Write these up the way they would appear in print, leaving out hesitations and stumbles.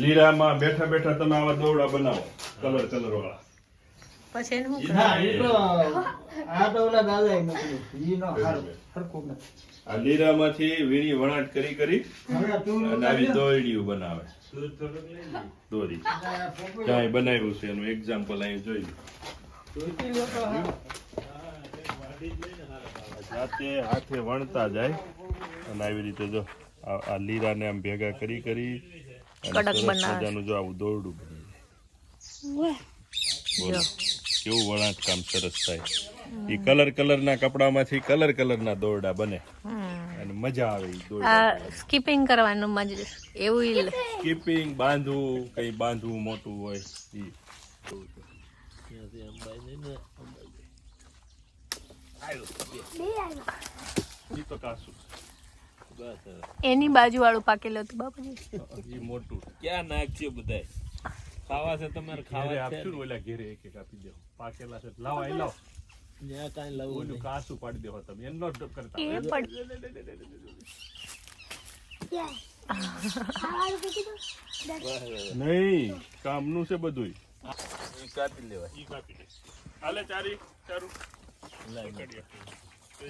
લીરામાં બેઠા બેઠા તમે આવા દોરડા બનાવો કલર વાળા. પછી એનું આ લીરામાંથી વીણી વણાટ કરી અને આવી દોરડીઓ બનાવે. દોરી ક્યાંય બનાવ્યું છે એનું એક્ઝામ્પલ અહીં જોઈ જાતે હાથે વણતા જાય અને આવી રીતે જો આ લીરાને આમ ભેગા કરી કડક મજાનું જો આવું દોરડું બની જાય. બોલો કેવું વણાટ કામ સરસ થાય. એ કલરના કપડામાંથી કલરના દોરડા બને અને મજા આવે. સ્કીપિંગ કરવાનું મજા એવું સ્કીપિંગ બાંધવું કઈ બાંધવું મોટું હોય તો કાસું એની બાજુ વાળું પાકેલું હતું બાપુજી. મોટું ક્યાં નાખ્યો બધા ખાવા છે તમારે ખાવા આપશું ને ઓલા ઘેરે એક આપી દેવો પાકેલા છે લાવો અહીં લાવો ત્યાં કાંઈ લાવું ઓલું કાસું પાડી દેવો તમે એનો જ કરતા નહીં કામનું છે બધું. કાપી લેવાય કાપી દે હાલે ચારું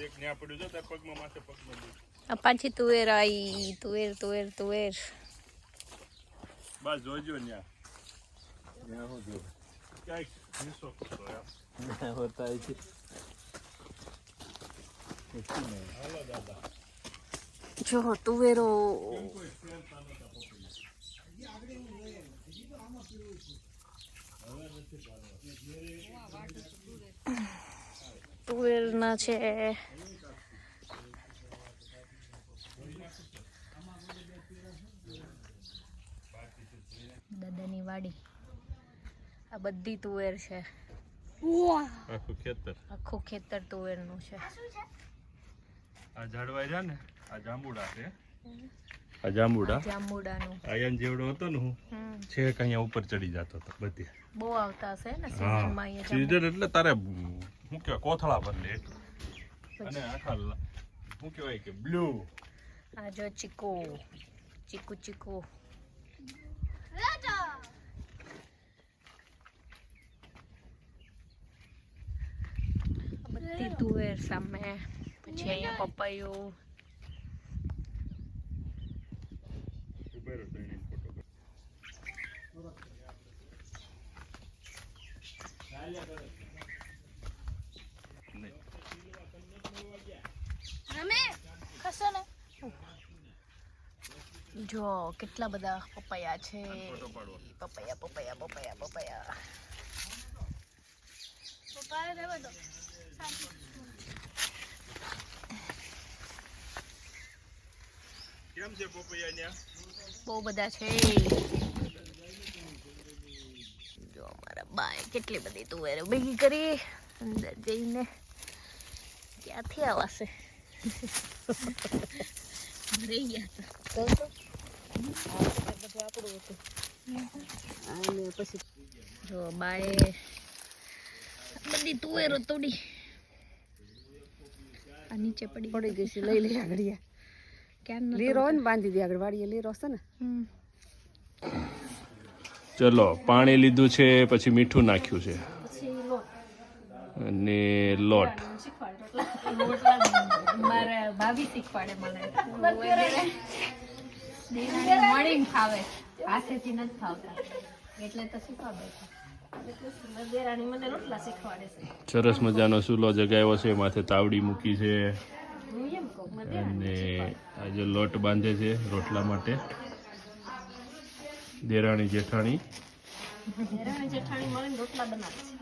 એક ન્યા પડ્યું છે તાર પગમાં માથે પગમાં પાછી તુવેર આવી તુવેર બસ જોજો ન્યા હું જો ક્યાંક હિસ્સો કરતો યાર હોતા છે. હાલો દાદા જો તુવેરો તુવેરના છે. દાદાની વાડી આ બધી તુવેર છે. આખું ખેતર તુવેરનું છે. આ ઝાડવા છે ને આ જાંબુડા છે. આ જાંબુડાનું આયન જેવડો હતો ને હું છેક અહીંયા ઉપર ચડી જતો હતો. બધી બહુ આવતા હશે ને સીઝનમાં અહીંયા. સીઝન એટલે તારે શું કહેવાય કોથળા ભર લે અને આખા શું કહેવાય કે બ્લુ. આ જો ચીકુ બધી તુવેર સામે. પછી અહીંયા પપૈયું. જો કેટલા બધા પપૈયા છે. પપૈયા કેમ છે પપૈયા? બહુ બધા છે. જો અમારા બાએ કેટલી બધી તુવેર ભેગી કરી અંદર જઈને. ક્યાંથી આવાશે? ભરાઈ ગયા હતા. જો બાએ બધી તુવેરો તોડી આ નીચે પડી ગઈ છે. લઈ આગળ લીરો ને બાંધી દે આગળ વાડીએ લીરો છે ને. ચલો પાણી લીધું છે પછી મીઠું નાખ્યું છે અને લોટ. મારા ભાભી શીખવાડે મને. મળીને ખાવે હાથેથી નથી ખાવતા એટલે તો શીખવાડે. મને રોટલા શીખવાડે છે. સરસ મજાનો ચૂલો જગાવ્યો છે. માથે તાવડી મૂકી છે અને આજે લોટ બાંધે છે રોટલા માટે. દેરાણી જેઠાણી મળીને રોટલા બનાવે છે.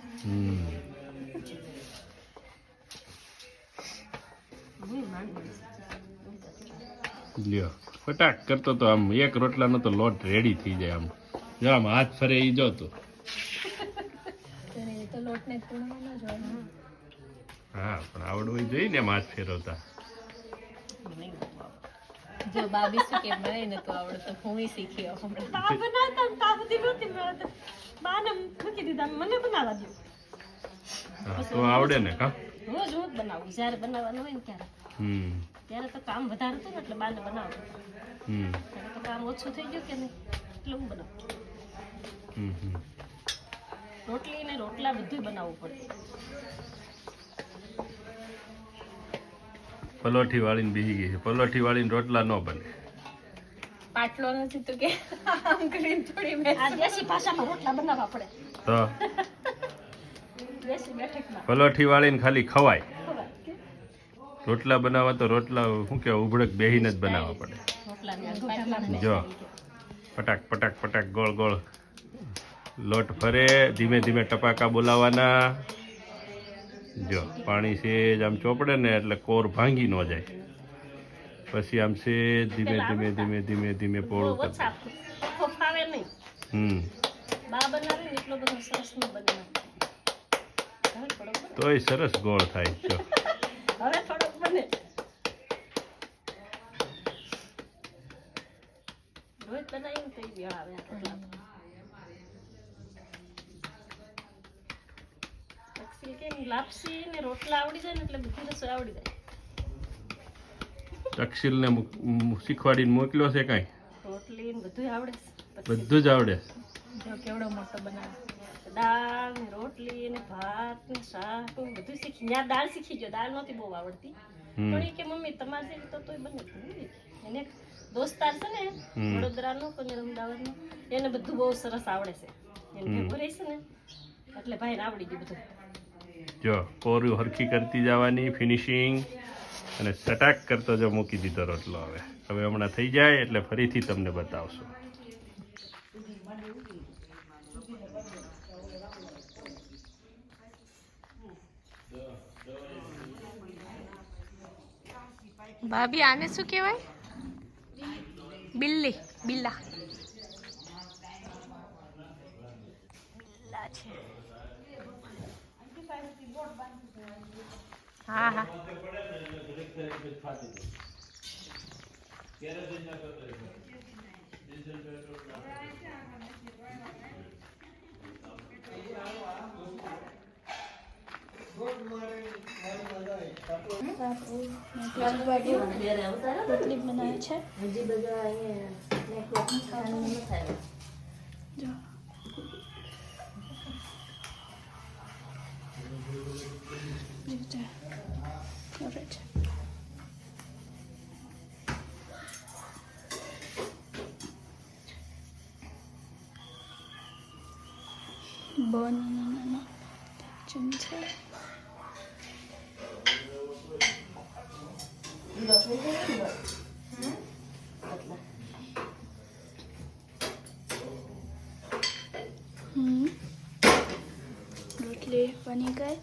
લ્યો ફટાક કરતો તો આમ એક રોટલાનો તો લોટ રેડી થઈ જાય. આમ જો આમ હાથ ફરે ઈ જો તો હા પણ આવડવું જોઈએ ને હાથ ફેરવતા. જો બાબી શું કે મને ન તો આવડે તો હું શીખ્યો. હમણાં તા બનાવતા તા બધી નહોતી મળતા. બાને મૂકી દીધા મને બનાવવા દો. તો આવડે ને કા? રોજ હું બનાવું જ્યારે બનાવવાનું હોય ને ત્યારે. ત્યારે તો કામ વધારે હતું ને એટલે બાને બનાવતો હમ ત્યારે તો કામ ઓછું થઈ ગયું કે નહીં એટલે હું બનાવું હમ હમ રોટલી ને રોટલા બધું બનાવવું પડે પલોઠી વાળીને બેસી ગઈ છે પલોઠી વાળીને રોટલા ન બને પાટલો નથી તો કે આમ કરીને થોડી મેં આ દેશી ભાષામાં રોટલા બનાવવા પડે તો દેશી બેઠકમાં પલોઠી વાળીને ખાલી ખવાય રોટલા બનાવવા તો રોટલા શું કહેવાય ઉભડક બેહીને જ બનાવવા પડે રોટલાની આ પાટલાને જો પટાક પટાક પટાક ગોળ ગોળ લોટ ફરે ધીમે ધીમે ટપાકા બોલાવાના જો પાણી છે જ આમ ચોપડે ને એટલે કોર ભાંગી ન જાય પછી આમ છે ધીમે ધીમે ધીમે ધીમે ધીમે પોળું બહુ કરી ઓછા ફાવે નહીં હમ બા બનાવે ને એટલો બધો સરસ ન બને હવે થોડોક બને. તોય સરસ ગોળ થાય જો હવે થોડોક બને રોજ બનાવીને તો ઈ વેળા આવે આ રોટલા તો. અક્ષી કે લાપસી ને રોટલા આવડી જાય ને એટલે બધી રસોઈ આવડી જાય તક્ષિલને શીખવાડીને મોકલ્યો છે કાંઈ રોટલી ને બધું આવડે છે. પછી બધું જ આવડે જો કેવડો મોટો બનાવે દાળ ને રોટલી ને ભાત ને શાક ને બધું શીખી ત્યાં દાળ શીખી ગયો દાળ નહોતી બહુ આવડતી હમ પણ એ કે મમ્મી તમારે જેવી તો તોય બને જ નહીં. એને એક દોસ્તાર છે ને વડોદરાનો પણ અમદાવાદનો એને બધું બહુ સરસ આવડે છે એને ભેગું રહે છે ને એટલે ભાઈને આવડી ગયું બધું જો કોરું હરખી કરતી જવાની ફિનિશિંગ અને સટાક કરતો જો મૂકી દીધો રોટલો હવે હમણાં થઈ જાય એટલે ફરીથી તમને બતાવશું ભાભી આને શું કહેવાય બિલ્લી બિલ્લા બિલ્લા છે હા હા રોટલી બનાવે છે જો કરે છે બનાના ચમચા રોટલી બની ગઈ